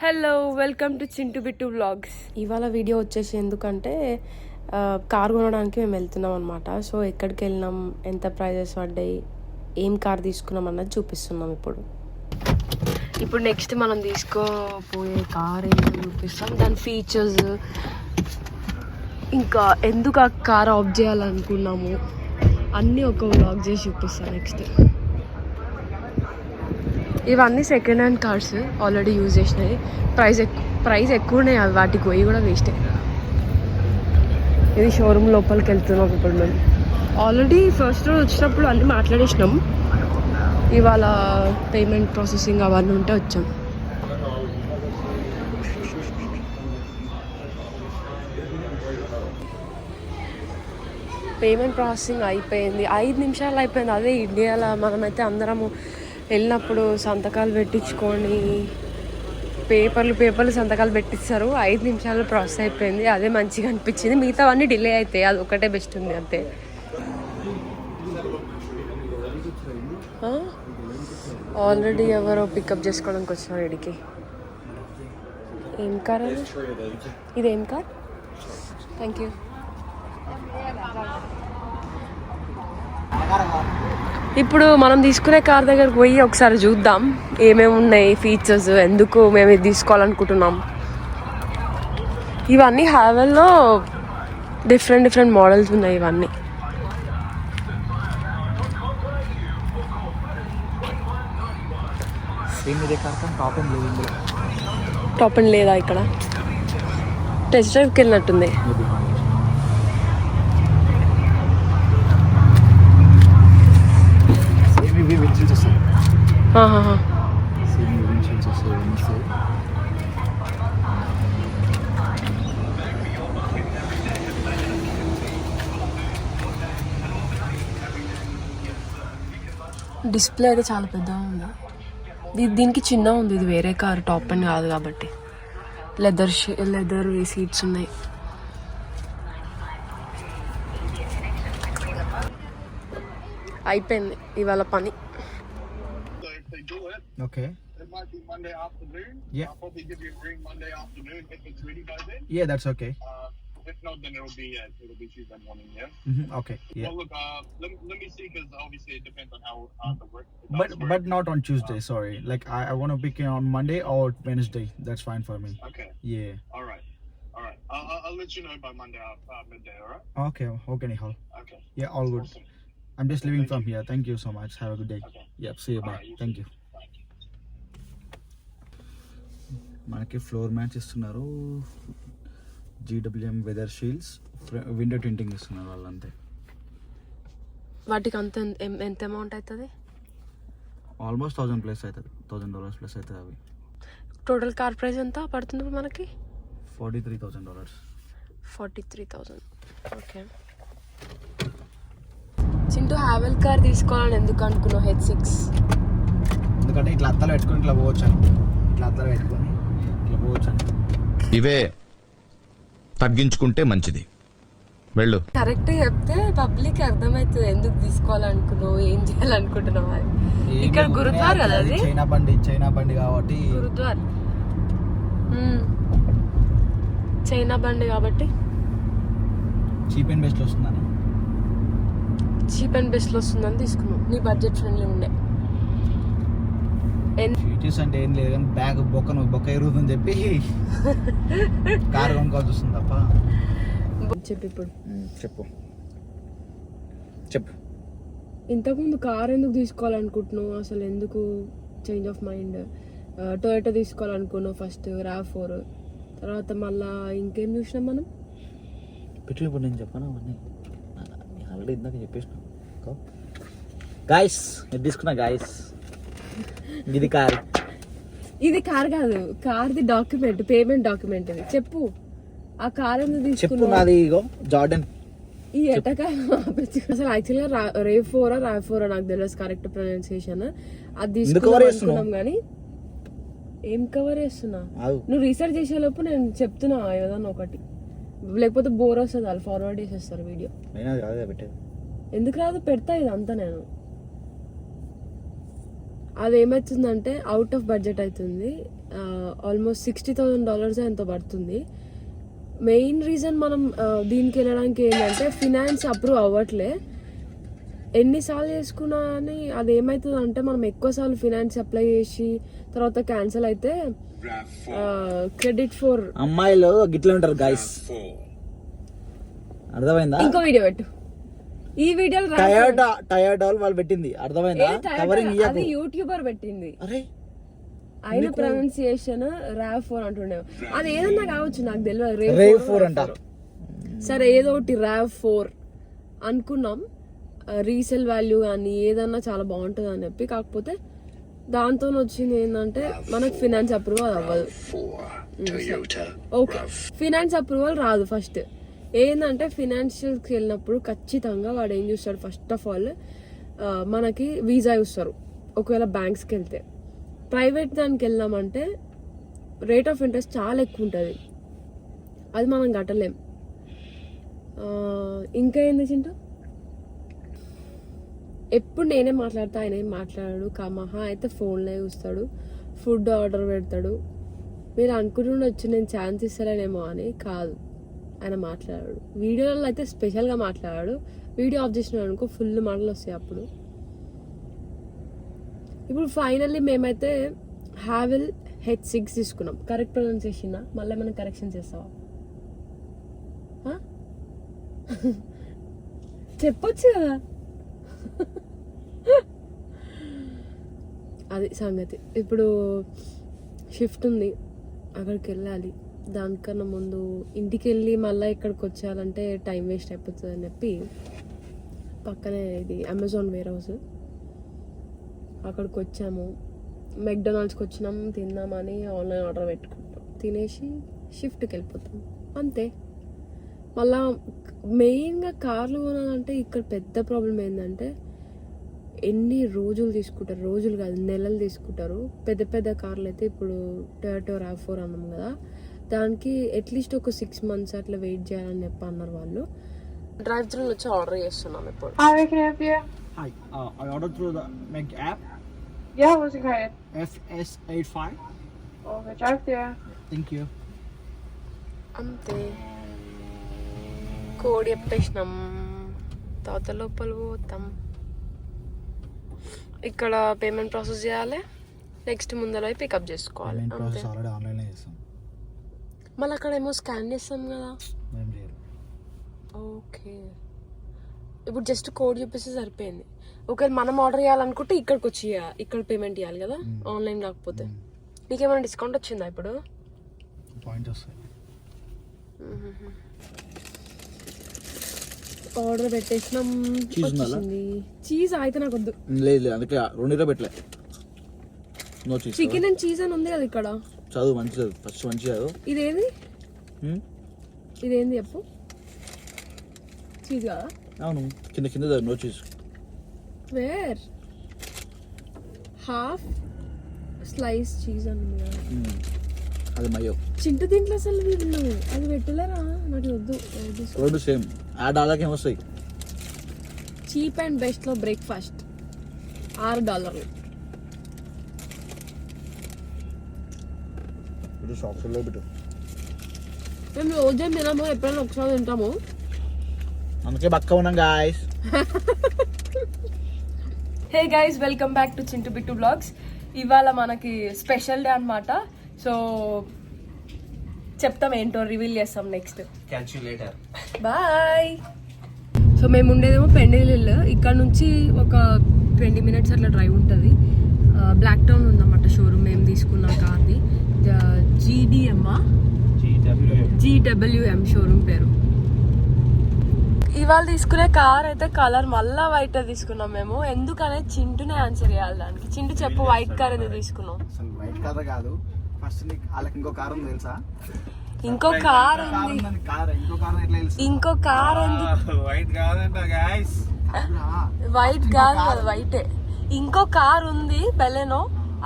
Hello, welcome to Chintu Bittu vlogs. ఇవాళ video వచ్చేసి ఎందుకంటే కార్ కొనడానికి మేము వెళ్తున్నాం అనమాట. సో ఎక్కడికి వెళ్ళినాం, ఎంత ప్రైజెస్ పడ్డాయి, ఏం కార్ తీసుకున్నాం అన్నది చూపిస్తున్నాం. ఇప్పుడు నెక్స్ట్ మనం తీసుకోపోయే కార్ ఏంటో చూపిస్తాం, దాని ఫీచర్స్, ఇంకా ఎందుకు ఆ కార్ ఆఫ్ చేయాలనుకున్నాము అన్నీ ఒక వ్లాగ్ చేసి చూపిస్తాం. నెక్స్ట్ ఇవన్నీ second hand cars, already use చేసినాయి. ప్రైస్ ఎక్కువ ఉన్నాయి, అవి వాటికి పోయి కూడా వేస్టే. ఇది షోరూమ్ లోపలికి వెళ్తున్నాం ఇప్పుడు మేము. ఆల్రెడీ ఫస్ట్ రోజు వచ్చినప్పుడు అన్నీ మాట్లాడేసినాం. ఇవాళ పేమెంట్ ప్రాసెసింగ్ అవన్నీ ఉంటే వచ్చాం. పేమెంట్ ప్రాసెసింగ్ అయిపోయింది, 5 నిమిషాలు అయిపోయింది. అదే ఇండియాలో మనమైతే అందరము వెళ్ళినప్పుడు సంతకాలు పెట్టించుకొని పేపర్లు సంతకాలు పెట్టిస్తారు. 5 నిమిషాలు ప్రాసెస్ అయిపోయింది, అదే మంచిగా అనిపించింది. మిగతావన్నీ డిలే అవుతాయి, అది ఒకటే బెస్ట్ ఉంది అంతే. ఆల్రెడీ ఎవరో పికప్ చేసుకోవడానికి వచ్చినారు ఇడికి. ఏం కార్ అది? ఇదేం కార్? Thank you. ఇప్పుడు మనం తీసుకునే కార్ దగ్గరకు పోయి ఒకసారి చూద్దాం ఏమేమి ఉన్నాయి ఫీచర్స్, ఎందుకు మేము ఇది తీసుకోవాలనుకుంటున్నాం. ఇవన్నీ హ్యావెల్లో డిఫరెంట్ మోడల్స్ ఉన్నాయి. ఇవన్నీ టాప్ అండ్ లేదా ఇక్కడ టెస్ట్ డ్రైవ్కి వెళ్ళినట్టుంది. డిస్ప్లే అయితే చాలా పెద్దగా ఉంది. దీనికి చిన్న ఉంది, ఇది వేరే కార్, టాప్ అండ్ కాదు కాబట్టి. లెదర్ సీట్స్ ఉన్నాయి. అయిపోయింది ఇవాళ పని. Okay. It might be Monday afternoon. Yeah. I'll probably give you a ring Monday afternoon if it's ready by then. Yeah, that's okay. If not, then it'll be Tuesday morning. Yeah. Okay. Yeah. Well, look, let me see, because obviously it depends on how the work. But not on Tuesday. Sorry. Like I want to pick it on Monday or Wednesday. That's fine for me. Okay. Yeah. All right. I'll let you know by Monday midday. All right. Okay. Okay, Nihal. Okay. Yeah, all good. Awesome. I'm just leaving from here. Thank you so much. Have a good day. Okay. Yep. See you. Bye. Alright, you Thank you. మనకి floor mats ఇస్తున్నారు, GWM weather shields, window టింటింగ్ ఇస్తున్నారు వాళ్ళంతే. వాటికి అంత ఎంత amount అవుతుంది? Almost $1,000 plus అవుతుంది, $1,000 plus అవుతుంది. అవి టోటల్ కార్ ప్రైస్ ఎంత పడుతుంది మనకి? $43,000. 43,000. ఓకే. చింటూ హ్యావెల్ కార్ తీసుకోవాలని ఎందుకు అనుకున్నావు? H6 ఎందుకంటే ఇట్లా అద్దాలు పెట్టుకొని ఇట్లా పోవచ్చు అని, ఇట్లా అద్దాలు పెట్టుకొని ఇట్లా పోవచ్చు అని. ఇవే తగ్గించుకుంటే మంచిది. వెళ్ళు. కరెక్ట్ చెప్తే పబ్లిక్ అర్థమవుతుంది ఎందుకు తీసుకోవాలనుకున్నావు, ఏం చేయాలనుకుంటున్నావు అని. ఇక్కడ గురుద్వార్ కదా అది, చైనా బండి కాబట్టి. గురుద్వార్ చైనా బండి కాబట్టి చీప్ అండ్ బెస్ట్ వస్తుందని తీసుకున్నావు. నీ బడ్జెట్ ఫ్రెండ్లీ ఉండే. ఫీచర్స్ అంటే ఏం లేదు కానీ బ్యాగ్ బొక్క ఎరుగుతుందని చెప్పి కార్ కొనుక్కోవాల్సి వస్తుంది తప్ప. చెప్పు ఇప్పుడు. చెప్పు. ఇంతకుముందు కార్ ఎందుకు తీసుకోవాలనుకుంటున్నావు అసలు? ఎందుకు చేంజ్ ఆఫ్ మైండ్? టొయోటా తీసుకోవాలనుకున్నావు ఫస్ట్, RAV4, తర్వాత మళ్ళా ఇంకేం చూసినాం మనం? ఇప్పుడు నేను చెప్పాను అవన్నీ ఆల్రెడీ ఇందాక చెప్పేసిన. గాయస్ ఇది తీసుకున్నా గాయస్, ఇది కార్ కాదు, కార్ది డాక్యుమెంట్, పేమెంట్ డాక్యుమెంట్. ఇది చెప్పు, ఆ కార్ ఎందుకు తీసుకున్నావు? నాది ఇగో జార్డన్. ఈ ఎటకాయ అసలు యాక్చువల్గా RAV4 నాకు తెలియదు కరెక్ట్ ప్రొనౌన్సియేషన్. అది తీసుకున్నాం కానీ ఏం కవర్ చేస్తున్నా? నువ్వు రీసెర్చ్ చేసేలోపు నేను చెప్తున్నా ఏదన్నా ఒకటి, లేకపోతే బోర్ వస్తుంది, వాళ్ళు ఫార్వర్డ్ చేసేస్తారు వీడియో. ఎందుకు రాదు? పెడతా ఇదంతా నేను. అది ఏమవుతుందంటే అవుట్ ఆఫ్ బడ్జెట్ అవుతుంది. ఆల్మోస్ట్ $60,000 ఎంతో పడుతుంది. మెయిన్ రీజన్ మనం దీనికి వెళ్ళడానికి ఏంటంటే ఫినాన్స్ అప్రూవ్ అవ్వట్లే. ఎన్నిసార్లు చేసుకున్నా అని అది ఏమవుతుంది అంటే మనం ఎక్కువసార్లు ఫినాన్స్ అప్లై చేసి తర్వాత క్యాన్సిల్ అయితే క్రెడిట్ ఫోర్ అమ్మాయిలు గిట్లా ఉంటారు గైస్, అర్థమైందా? ఇంకో వీడియో పెట్టు. ఈ వీడియో టయోటా వాళ్ళు పెట్టింది, అర్థమైందా? కవరింగ్ అది యూట్యూబర్ పెట్టింది. అరే ఆయన ప్రొనౌన్సియేషన్ RAV4 అంటుండే. అది ఏదన్నా కావచ్చు, నాకు తెలియదు. RAV4 అంటారు. సరే ఏదో ఒకటి RAV4 అనుకున్నాం. రీసేల్ వాల్యూ కానీ ఏదన్నా చాలా బాగుంటుంది అని చెప్పి. కాకపోతే దాంతో వచ్చింది ఏంటంటే మనకు ఫినాన్స్ అప్రూవల్ అవ్వదు. ఓకే, ఫినాన్స్ అప్రూవల్ రాదు. ఫస్ట్ ఏంటంటే ఫినాన్షియల్కి వెళ్ళినప్పుడు ఖచ్చితంగా వాడు ఏం చూస్తాడు, ఫస్ట్ ఆఫ్ ఆల్ మనకి వీసా చూస్తారు ఒకవేళ బ్యాంక్స్కి వెళ్తే. ప్రైవేట్ దానికి వెళ్ళామంటే రేట్ ఆఫ్ ఇంట్రెస్ట్ చాలా ఎక్కువ ఉంటుంది, అది మనం కట్టలేం. ఇంకా ఏంది చింటూ, ఎప్పుడు నేనే మాట్లాడతా, ఆయన ఏం మాట్లాడాడు. మహా అయితే ఫోన్లో చూస్తాడు, ఫుడ్ ఆర్డర్ పెడతాడు. మీరు అనుకుంటుండొచ్చు నేను ఛాన్స్ ఇస్తానేమో అని. కాదు, ఆయన మాట్లాడాడు. వీడియోలలో అయితే స్పెషల్గా మాట్లాడాడు. వీడియో ఆఫ్ చేసినాడు అనుకో ఫుల్ మాటలు వస్తాయి అప్పుడు. ఇప్పుడు ఫైనల్లీ మేమైతే హ్యావెల్ H6 తీసుకున్నాం. కరెక్ట్ ప్రొనౌన్సియేషన్ మళ్ళీ ఏమైనా కరెక్షన్ చేస్తావా? చెప్పొచ్చు కదా. అది సంగతి. ఇప్పుడు షిఫ్ట్ ఉంది, అక్కడికి వెళ్ళాలి. దానికన్నా ముందు ఇంటికి వెళ్ళి మళ్ళీ ఇక్కడికి వచ్చేయాలంటే టైం వేస్ట్ అయిపోతుంది అని చెప్పి పక్కనే ఇది అమెజాన్ వేర్ హౌస్, అక్కడికి వచ్చాము. మెక్డొనాల్డ్స్కి వచ్చినాం, తిందామని ఆన్లైన్ ఆర్డర్ పెట్టుకుంటాం, తినేసి షిఫ్ట్కి వెళ్ళిపోతాం అంతే. మళ్ళా మెయిన్గా కార్లు కొనాలంటే ఇక్కడ పెద్ద ప్రాబ్లం ఏంటంటే ఎన్ని రోజులు తీసుకుంటారు, రోజులు కాదు నెలలు తీసుకుంటారు. పెద్ద పెద్ద కార్లు అయితే ఇప్పుడు టొయోటా RAV4 అన్నాం కదా, దానికి అట్లీస్ట్ ఒక 6 months అట్లా వెయిట్ చేయాలని చెప్పి అన్నారు వాళ్ళు. డ్రైవ్ త్రూ వచ్చి ఆర్డర్ చేస్తున్నాం ఇప్పుడు. Hi, can I help you? Hi, I ordered through the Meg app. Yeah, what's your card? FS85. Okay, drive there. Thank you. అంతే, కోడ్ చెప్పేసినాం, తర్వాత లోపల పోతాం. ఇక్కడ పేమెంట్ ప్రాసెస్ చేయాలి, నెక్స్ట్ ముందర పికప్ చేసుకోవాలి. అంతే. ఆల్రెడీ ఆన్లైన్లో చేస్తాం. మళ్ళీ అక్కడ ఏమో స్కాన్ చేస్తాం కదా. ఏం చేయాలి? ఓకే, ఇప్పుడు జస్ట్ కోడ్ చూపిస్తే సరిపోయింది. ఒకవేళ మనం ఆర్డర్ చేయాలనుకుంటే ఇక్కడికి వచ్చి ఇక్కడ పేమెంట్ చేయాలి కదా, ఆన్లైన్ కాకపోతే. నీకేమైనా డిస్కౌంట్ వచ్చిందా ఇప్పుడు? పాయింట్ వస్తాయి. ఆర్డర్ పెట్టేసినాం. చీజ్ అయితే నాకు వద్దు. లేదు అందుకే 2 పెట్టలే. No cheese. Chicken and cheese అని ఉంది కదా ఇక్కడ. చదువు మంచి చదువు, ఫస్ట్ మంచి చదువు. ఇదేంది ఇదేంది చెప్పు. చీజ్ కదా? అవును, కింద కింద no cheese. Where half slice cheese అని ఉంది కదా, అది మయో. చింటు దీంట్లో అసలు వీళ్ళు అది పెట్టలేరా? నాకు వద్దు. 2 సేమ్. $6 ఏమొస్తాయి. చీప్ అండ్ బెస్ట్ లో బ్రేక్ఫాస్ట్ $6. షాప్స్లో పెట్టు. మేము రోజే తినము, ఎప్పుడైనా ఒకసారి తింటాము. అందుకే బక్క ఉన్నాం guys. Hey guys, welcome back to Chintu Bittu blogs. ఇవాళ మనకి స్పెషల్ డే అన్నమాట. సో చెప్తాం ఏంటో, రివీల్ చేస్తాం next. Catch you later. Bye. So మేము ఉండేదేమో పెండిలిల్, ఇక్కడ నుంచి ఒక 20 minutes అట్లా డ్రైవ్ ఉంటుంది. బ్లాక్ టౌన్ ఉందన్నమాట షోరూమ్ మేము తీసుకున్న కార్ది. GWM షోరూమ్ పేరు. ఇవాళ తీసుకునే కార్ అయితే కలర్ మళ్ళా వైట్ తీసుకున్నాం మేము. ఎందుకనే చింటునే ఆన్సర్ చేయాలి దానికి. చింటు చెప్పు, వైట్ కార్ ఎందుకు తీసుకున్నాం? అసలు వైట్ కార్ కాదు, ఫస్ట్ వాళ్ళకి ఇంకో కార్ ఉంది తెలుసా? ఇంకో కార్ ఉంది. ఇంకో కార్ ఉంది. వైట్ కాదంట గాయ్స్. వైట్ కాదు కదా, వైటే. ఇంకో కార్ ఉంది బెలెనో,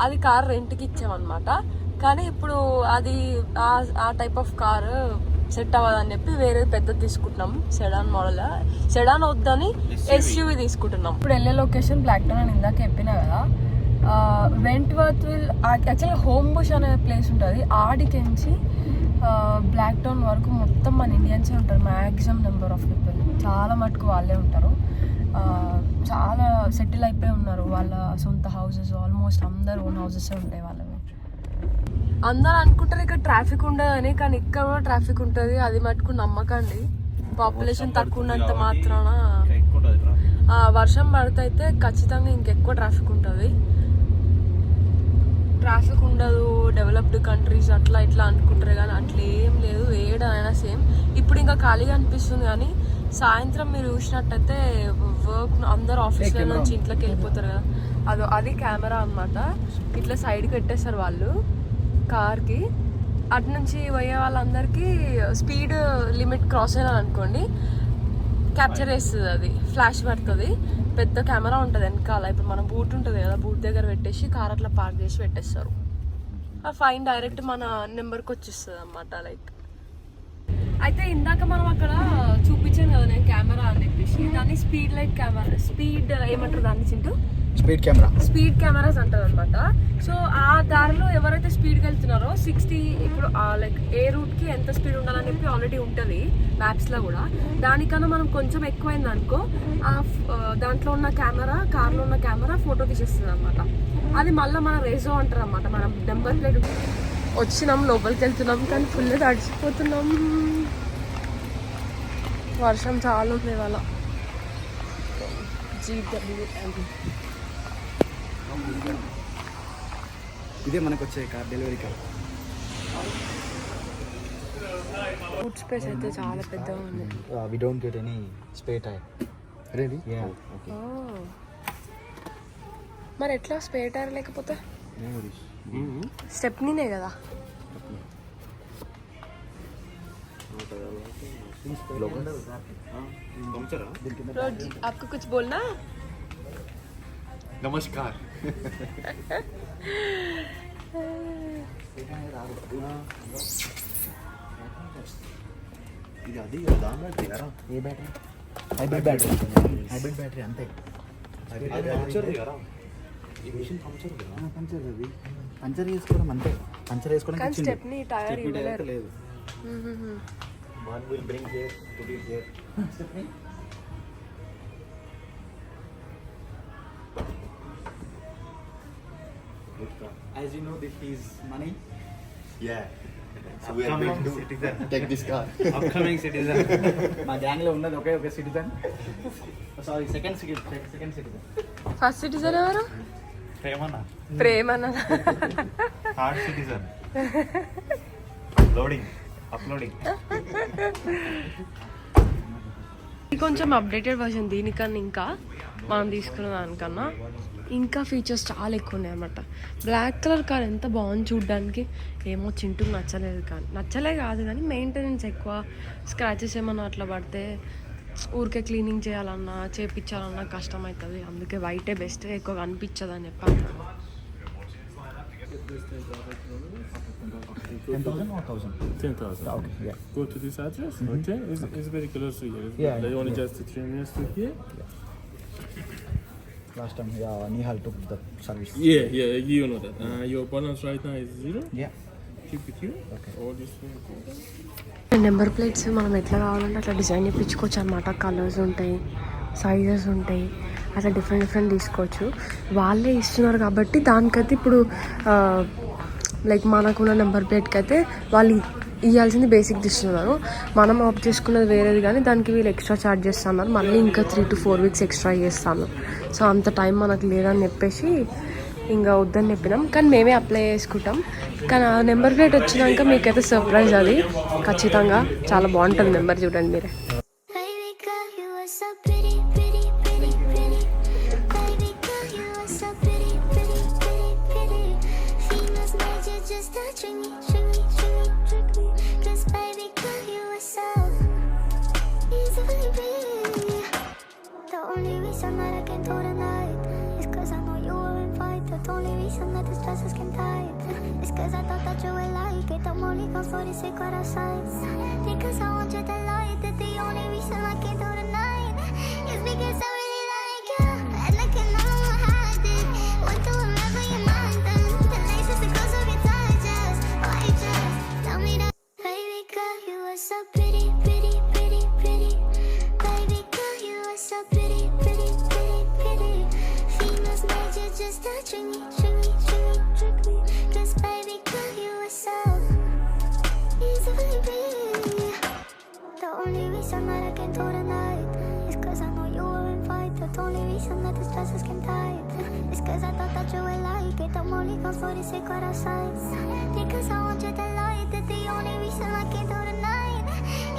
అది కార్ రెంట్కి ఇచ్చామన్నమాట. కానీ ఇప్పుడు అది ఆ టైప్ ఆఫ్ కార్ సెట్ అవ్వదని చెప్పి వేరే పెద్దది తీసుకుంటున్నాం, సెడాన్ మోడల్. సెడాన్ వద్దని SUV తీసుకుంటున్నాం. ఇప్పుడు వెళ్ళే లొకేషన్ బ్లాక్ టౌన్ అని ఇందాక చెప్పినా కదా. వెంట్వర్త్ విల్ యాక్చువల్గా హోమ్ బుష్ అనే ప్లేస్ ఉంటుంది. ఆడికించి బ్లాక్ టౌన్ వరకు మొత్తం మన ఇండియన్సే ఉంటారు. మ్యాక్సిమం నెంబర్ ఆఫ్ పీపుల్ చాలా మటుకు వాళ్ళే ఉంటారు. చాలా సెటిల్ అయిపోయి ఉన్నారు. వాళ్ళ సొంత హౌసెస్ ఆల్మోస్ట్ అందరు ఓన్ హౌసెస్ ఉంటాయి వాళ్ళవి. అందరు అనుకుంటారు ఇక్కడ ట్రాఫిక్ ఉండదని, కానీ ఇక్కడ కూడా ట్రాఫిక్ ఉంటుంది. అది మటుకు నమ్మకండి. పాపులేషన్ తక్కువ ఉన్నంత మాత్రాన వర్షం పడితే అయితే ఖచ్చితంగా ఇంకెక్కువ ట్రాఫిక్ ఉంటుంది. ట్రాఫిక్ ఉండదు డెవలప్డ్ కంట్రీస్ అట్లా ఇట్లా అనుకుంటారు, కానీ అట్లా ఏం లేదు. ఏడైనా సేమ్. ఇప్పుడు ఇంకా ఖాళీగా అనిపిస్తుంది, కానీ సాయంత్రం మీరు చూసినట్టయితే వర్క్ అందరు ఆఫీస్లో నుంచి ఇంట్లోకి వెళ్ళిపోతారు కదా, అది కెమెరా అన్నమాట. ఇట్లా సైడ్కి పెట్టేస్తారు వాళ్ళు కార్కి. అటు నుంచి పోయే వాళ్ళందరికీ స్పీడ్ లిమిట్ క్రాస్ అయినా అనుకోండి క్యాప్చర్ చేస్తుంది. అది ఫ్లాష్ పడుతుంది. పెద్ద కెమెరా ఉంటుంది వెనకాల. ఇప్పుడు మన బూట్ ఉంటుంది కదా, బూట్ దగ్గర పెట్టేసి కార్ అట్లా పార్క్ చేసి పెట్టేస్తారు. ఆ ఫైన్ డైరెక్ట్ మన నెంబర్కి వచ్చేస్తుంది అన్నమాట. లైక్ అయితే ఇందాక మనం అక్కడ చూపించాను కదా నేను కెమెరా అని చెప్పేసి, దాన్ని స్పీడ్ లైట్ కెమెరా, స్పీడ్ ఏమంటారు దాన్ని చింటూ, స్పీడ్ కెమెరాస్ అంటారు అనమాట. సో ఆ దారిలో ఎవరైతే స్పీడ్కి వెళ్తున్నారో 60 ఇప్పుడు లైక్ ఏ రూట్కి ఎంత స్పీడ్ ఉండాలని చెప్పి ఆల్రెడీ ఉంటుంది మ్యాప్స్లో కూడా. దానికన్నా మనం కొంచెం ఎక్కువైంది అనుకో, దాంట్లో ఉన్న కెమెరా, కార్లో ఉన్న కెమెరా ఫోటో తీసేస్తుంది అనమాట. అది మళ్ళీ మన రేజో అంటారు అనమాట. మనం నెంబర్ ప్లేట్ వచ్చినాం, లోపలికి వెళ్తున్నాం, కానీ ఫుల్ తడిచిపోతున్నాం. వర్షం చాలా ఉంది ఇవాళ. ఇదే మనకు వచ్చే car, delivery car. Food space అయితే చాలా పెద్దగా ఉంది. We don't get any spare tyre. Ready? Ya. Okay. మరి ఎట్లా స్పేర్ టైర్ లేకపోతే? స్టెప్నీనే కదా. आपको कुछ बोलना? नमस्कार. ఇది అది దాంట్లో తీయరా? ఏ బ్యాటరీ? హైబ్రిడ్ బ్యాటరీ అంతే. పంచర్ తీయరా? ఈ మిషన్ పంచర్ కదా? పంచర్ అది. పంచర్ చేసుకోవడం అంతే. పంచర్ వేసుకోవడం కానీ స్టెప్నీ టైర్ ఇవ్వలేరు. లేదు. One will bring here, put it there. As you know, this is money. Yeah. So we are going to take this car. Upcoming citizen. మా gang లో ఉన్నది ఒకే ఒక citizen. Sorry, second citizen. First citizen ఎవరు? ప్రేమన్న. Third citizen. Loading. Uploading. కొంచెం updated version దీనికన్నా, ఇంకా మనం తీసుకున్న దానికన్నా ఇంకా ఫీచర్స్ చాలా ఎక్కువ ఉన్నాయి అన్నమాట. బ్లాక్ కలర్ కార్ ఎంత బాగుంది చూడడానికి. ఏమో చింటూ నచ్చలే కాదు కానీ మెయింటెనెన్స్ ఎక్కువ. స్క్రాచెస్ ఏమన్నా అట్లా పడితే ఊరికే క్లీనింగ్ చేయాలన్నా చేయించాలన్నా కష్టం అవుతుంది. అందుకే వైటే బెస్ట్, ఎక్కువ కనిపించదు అని చెప్పి. 10,000 or 1,000? 10,000. Okay, yeah. Go to this address. Okay, it's very close to here. Yeah, Like only yeah. just 3 minutes to here. Last time, yeah, Nihal took the service. Yeah, you know that. Your balance right now is 0. Yeah. Keep it here. Okay. All this thing. Number plates మనం ఎట్లా కావాలంటే అట్లా design చేయించుకోవచ్చు అనమాట. Colours ఉంటాయి, sizes ఉంటాయి, అట్లా different తీసుకోవచ్చు. వాళ్ళే ఇస్తున్నారు కాబట్టి దానికైతే ఇప్పుడు లైక్ మనకున్న నెంబర్ ప్లేట్కి అయితే వాళ్ళు ఇవ్వాల్సింది బేసిక్ ఇస్తున్నారు. మనం ఆప్ చేసుకున్నది వేరేది, కానీ దానికి వీళ్ళు ఎక్స్ట్రా ఛార్జ్ చేస్తున్నారు. మళ్ళీ ఇంకా 3 to 4 weeks ఎక్స్ట్రా చేస్తాను. సో అంత టైం మనకు లేదని చెప్పేసి ఇంకా వద్దని చెప్పినాం. కానీ మేమే అప్లై చేసుకుంటాం. కానీ ఆ నెంబర్ ప్లేట్ వచ్చినాక మీకైతే సర్ప్రైజ్ అది ఖచ్చితంగా. చాలా బాగుంటుంది నెంబర్, చూడండి మీరే. Because I want you to lie, that the only reason I can't do tonight is because I really like you, and I cannot hide it. Want to remember reason that I came through tonight is cause I know you were in fight. The only reason that the stresses came tight is cause I thought that you would like it. I'm only gone for the sake of our sides. Because I want you to like that the only reason I came through tonight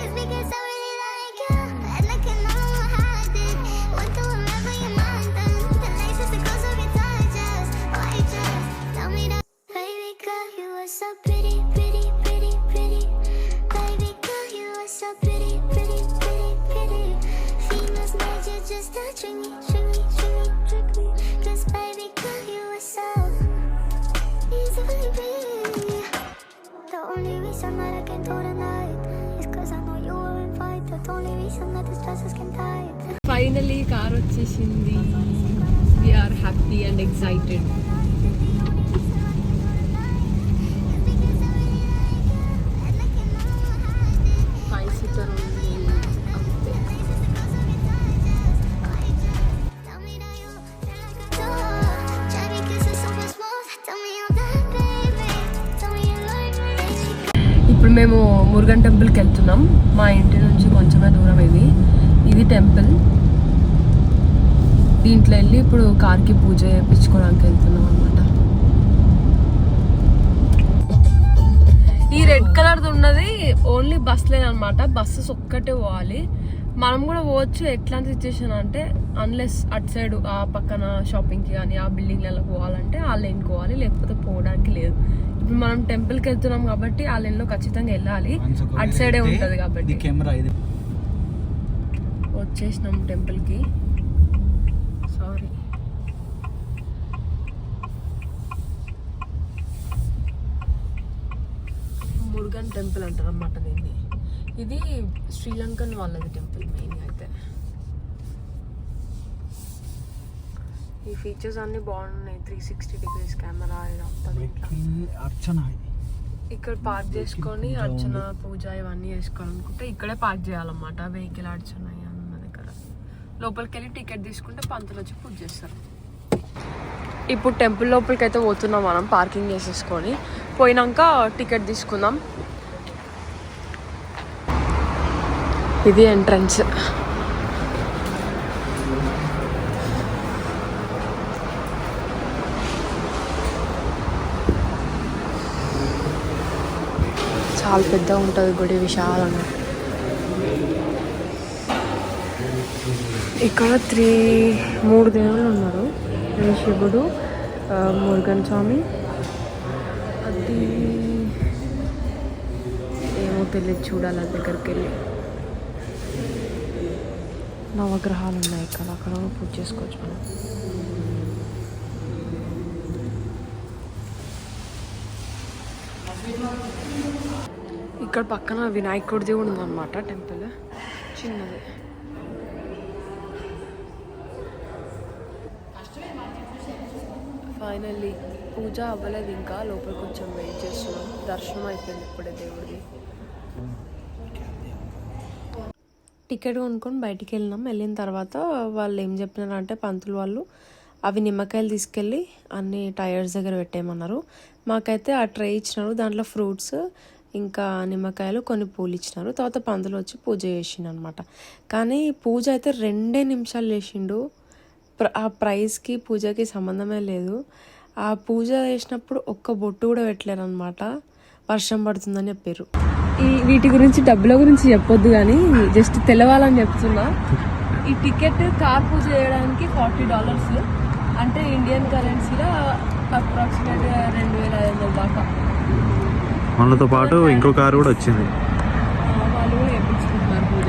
is because I really like you. And I can no longer hide it. Went through wherever your mind then. The nights just the close of your digest. Why just tell me that, baby girl, you are so pretty, pretty, pretty, pretty. Baby girl, you are so pretty, pretty, pretty, pretty. Females made you just to trick me, trick me, trick me, trick me. 'Cause baby girl, you are so easily pretty. The only reason that I came through tonight is cause I know you were in fight. The only reason that the stresses came tight. Finally car వచ్చేసింది. We are happy and excited. Five seater ఉంది అంతే. Tell me that you feel like a dog. Cherry kisses super smooth. Tell me I'm that baby. Tell me you like me. ఇప్పుడు మేము మురుగన్ టెంపుల్కి వెళ్తున్నాం. మా ఇంటి నుంచి కొంచెమే దూరం ఇది టెంపుల్. దీంట్లో వెళ్ళి ఇప్పుడు కార్కి పూజ చేయించుకోవడానికి వెళ్తున్నాం అనమాట. ఈ రెడ్ కలర్ ఉన్నది ఓన్లీ బస్ లేన్ అనమాట. బస్సెస్ ఒక్కటే పోవాలి. మనం కూడా పోవచ్చు. ఎట్లాంటి సిచ్యువేషన్ అంటే అన్లెస్ అటు సైడ్ ఆ పక్కన షాపింగ్కి కానీ ఆ బిల్డింగ్లలో పోవాలంటే ఆ లైన్ పోవాలి, లేకపోతే పోవడానికి లేదు. ఇప్పుడు మనం టెంపుల్కి వెళ్తున్నాం కాబట్టి ఆ లైన్లో ఖచ్చితంగా వెళ్ళాలి. అటు సైడే ఉంటుంది కాబట్టి. వచ్చేసినాం టెంపుల్కి. సారీ, మురుగన్ టెంపుల్ అంటారు అన్నమాట దీన్ని. ఇది శ్రీలంకన్ వాళ్ళది టెంపుల్ మెయిన్ అయితే. ఈ ఫీచర్స్ అన్ని బాగున్నాయి. 360 degrees కెమెరా ఇదంతా. ఇక్కడ పార్క్ చేసుకొని అర్చన పూజ ఇవన్నీ చేసుకోవాలనుకుంటే ఇక్కడే పార్క్ చేయాలన్నమాట. వెహికల్ అర్చన అన్న దగ్గర లోపలికి వెళ్ళి టికెట్ తీసుకుంటే పంతులు వచ్చి పూజ చేస్తారు. ఇప్పుడు టెంపుల్ లోపలికి అయితే పోతున్నాం మనం. పార్కింగ్ చేసేసుకొని పోయినాక టికెట్ తీసుకుందాం. ఇది ఎంట్రన్స్. చాలా పెద్దగా ఉంటుంది గుడి, విశాలంగా. ఇక్కడ 3 దేవుళ్ళు ఉన్నారు. శివుడు, మురుగన్ స్వామి, అది ఏమో తెలియదు, చూడాలి అది దగ్గరికి వెళ్ళి. నవగ్రహాలు ఉన్నాయి ఇక్కడ. అక్కడ పూజ చేసుకోవచ్చు మనం. ఇక్కడ పక్కన వినాయకుడిది కూడా ఉందన్నమాట టెంపుల్, చిన్నది. ఫైనల్లీ పూజ అవ్వలేదు ఇంకా, లోపల కొంచెం వెయిట్ చేస్తున్నాం. దర్శనం అయిపోయింది ఇప్పుడే దేవుడిది. టికెట్ కొనుక్కొని బయటికి వెళ్ళినాం. వెళ్ళిన తర్వాత వాళ్ళు ఏం చెప్పినారంటే పంతులు వాళ్ళు అవి నిమ్మకాయలు తీసుకెళ్ళి అన్ని టైర్స్ దగ్గర పెట్టేయమన్నారు. మాకైతే ఆ ట్రే ఇచ్చినారు, దాంట్లో ఫ్రూట్స్ ఇంకా నిమ్మకాయలు కొన్ని పూలు ఇచ్చినారు. తర్వాత పంతులు వచ్చి పూజ చేసిండు అనమాట. కానీ పూజ అయితే 2 నిమిషాలు చేసిండు. ఆ ప్రైస్కి పూజకి సంబంధమే లేదు. ఆ పూజ చేసినప్పుడు ఒక్క బొట్టు కూడా పెట్టలేరు అనమాట. వర్షం పడుతుందని చెప్పారు. వీటి గురించి డబ్బుల గురించి చెప్పొద్దు కానీ జస్ట్ తెలవాలని చెప్తున్నా. ఈ టికెట్ కార్ పూజ చేయడానికి $40, అంటే ఇండియన్ కరెన్సీలో అప్రాక్సిమేట్గా 2500 దాకా. వాళ్ళతో పాటు ఇంకో కారు కూడా వచ్చింది. వాళ్ళు కూడా చేయించుకుంటున్నారు పూజ.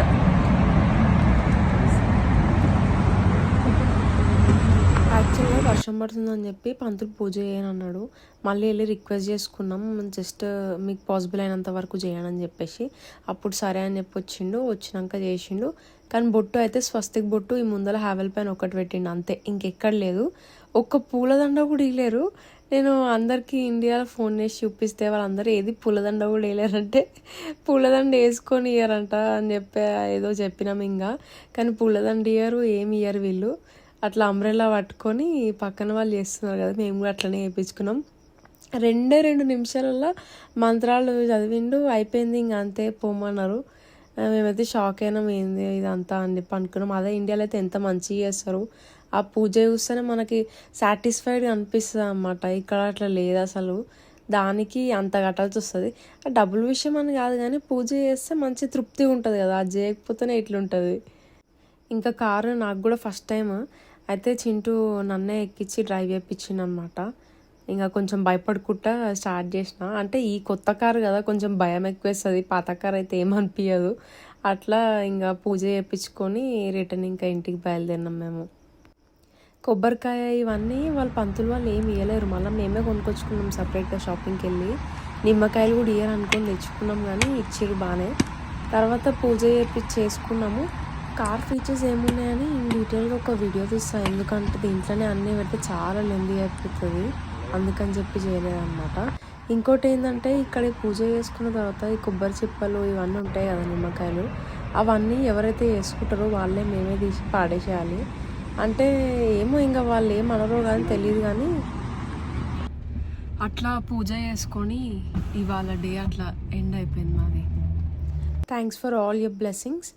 యాక్చువల్గా వర్షం పడుతుందని చెప్పి పంతులు పూజ చేయని అన్నాడు. మళ్ళీ వెళ్ళి రిక్వెస్ట్ చేసుకున్నాం, జస్ట్ మీకు పాసిబుల్ అయినంత వరకు చేయనని చెప్పేసి. అప్పుడు సరే అని చెప్పి వచ్చినాక చేసిండు. కానీ బొట్టు అయితే స్వస్తిక్ బొట్టు ఈ ముందర హ్యావెల్ పైన ఒకటి పెట్టిండు అంతే, ఇంకెక్కడ లేదు. ఒక్క పూలదండ కూడా ఇవ్వలేరు. నేను అందరికీ ఇండియాలో ఫోన్ చేసి చూపిస్తే వాళ్ళందరూ ఏది పూలదండ కూడా వేయలేరంటే పూలదండ వేసుకొని ఇయ్యారంట అని చెప్పి ఏదో చెప్పినాం ఇంకా. కానీ పూలదండ ఇయ్యరు, ఏమి ఇయ్యరు వీళ్ళు. అట్లా అంబ్రెల్లా పట్టుకొని పక్కన వాళ్ళు చేస్తున్నారు కదా, మేము కూడా అట్లనే వేయించుకున్నాం. 2 నిమిషాలలో మంత్రాలు చదివిండు, అయిపోయింది ఇంకా అంతే, పోమన్నారు. మేమైతే షాక్ అయినాం, ఏంది ఇదంతా అని చెప్పి అనుకున్నాం. అదే ఇండియాలో అయితే ఎంత మంచిగా చేస్తారు, ఆ పూజ చూస్తేనే మనకి సాటిస్ఫైడ్గా అనిపిస్తుంది అన్నమాట. ఇక్కడ అట్లా లేదు అసలు, దానికి అంత కట్టాల్సి వస్తుంది. డబ్బుల విషయం అని కాదు కానీ పూజ చేస్తే మంచి తృప్తి ఉంటుంది కదా, అది చేయకపోతేనే ఇట్లుంటుంది. ఇంకా కారు నాకు కూడా ఫస్ట్ టైం అయితే చింటూ నన్నే ఎక్కించి డ్రైవ్ చేయించింది అనమాట. ఇంకా కొంచెం భయపడుకుంటా స్టార్ట్ చేసిన, అంటే ఈ కొత్త కారు కదా కొంచెం భయం ఎక్కువేస్తుంది, పాత కారు అయితే ఏమనిపించదు. అట్లా ఇంకా పూజ చేయించుకొని రిటర్న్ ఇంకా ఇంటికి బయలుదేరినాం మేము. కొబ్బరికాయ ఇవన్నీ వాళ్ళ పంతులు వాళ్ళు ఏమి ఇవ్వలేరు, మళ్ళీ మేమే కొనుక్కొచ్చుకున్నాం సపరేట్గా షాపింగ్కి వెళ్ళి. నిమ్మకాయలు కూడా ఇయ్యరు అనుకొని తెచ్చుకున్నాం కానీ ఇచ్చిర్రు బాగానే. తర్వాత పూజ చేసుకున్నాము. కార్ ఫీచర్స్ ఏమున్నాయని డీటెయిల్గా ఒక వీడియో తీస్తాను, ఎందుకంటే దీంట్లోనే అన్నీ పెడితే చాలా లెందీ అయిపోతుంది, అందుకని చెప్పి చేయలేదన్నమాట. ఇంకోటి ఏంటంటే ఇక్కడ పూజ చేసుకున్న తర్వాత ఈ కొబ్బరి చిప్పలు ఇవన్నీ ఉంటాయి కదా, నిమ్మకాయలు, అవన్నీ ఎవరైతే వేసుకుంటారో వాళ్ళే మేమే తీసి పాడేసేయాలి. అంటే ఏమో ఇంకా వాళ్ళు ఏమనరో కానీ తెలియదు కానీ అట్లా పూజ చేసుకొని ఇవాళ డే అట్లా ఎండ్ అయిపోయింది మాది. Thanks for all your blessings.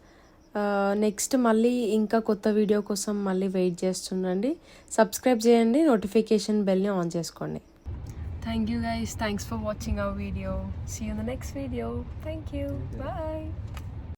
Next మళ్ళీ ఇంకా కొత్త వీడియో కోసం మళ్ళీ వెయిట్ చేస్తుండండి. సబ్స్క్రైబ్ చేయండి, నోటిఫికేషన్ బెల్ని ఆన్ చేసుకోండి. Thank you guys, thanks for watching our video. See you in the next video. Thank you, bye.